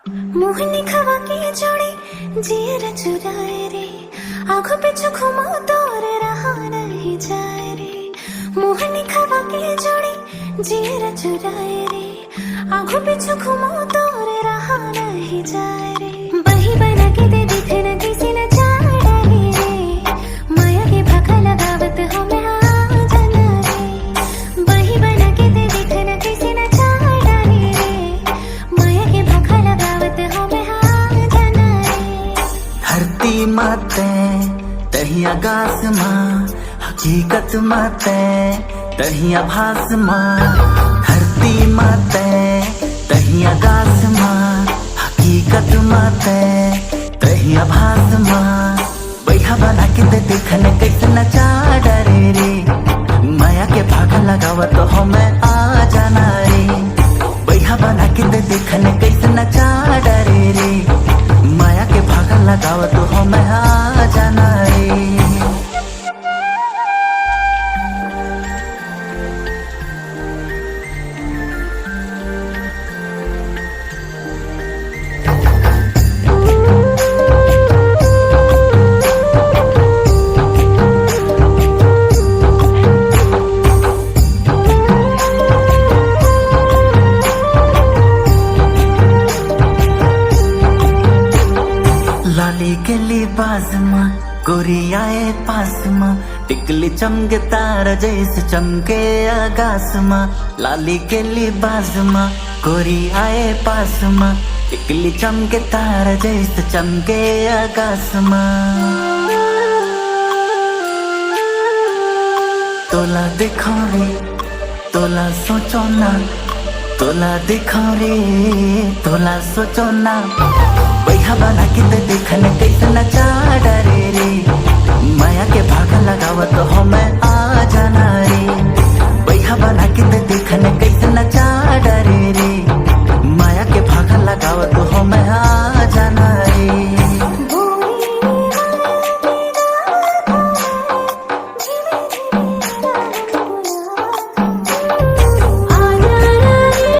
मोहनी खवा के जोड़ी जियर चुराए रे, आंखों पे घुमा तोर रहा नहीं जाए रे। मोहनी खवा के जोड़ी जियर चुराए रे, आंखों पे घुमा तोर रहा नहीं जाए रे। बही बना के दे दिखे न किसी न चाह रे, माया के भाका लगावत हो मैं आ जाना रे। बही बना के दे दिखे न किसी न चाह रे, माया के भाका लगावत हो मैं आ जाना रे। धरती माते तहिया गास माँ, हकीकत माते तहिया भास माँ। धरती माते तहिया गास माँ, हकीकत माते तहिया भास माँ। बैठा बना के दे देखने कैसे नचा डरे रे, माया के भाग लगावत हो मैं आ जाना रे। बैठा बना के दे देखने कैसे नचा डरे रे, माया के भाग लगावत हो मैं आ जाना रे। लाली के लिबास माँ गोरी आए पास माँ, टिकली चमके तारा जैसे चमके आकाश माँ। लाली के लिबास माँ गोरी आए पास माँ, टिकली चमके तारा जैसे चमके आकाश माँ। तोला देखो रे तोला सोचो ना, तोला देखो रे तोला सोचो ना। बैठा बना के दे देखने कैसे नचा डरे रे, माया के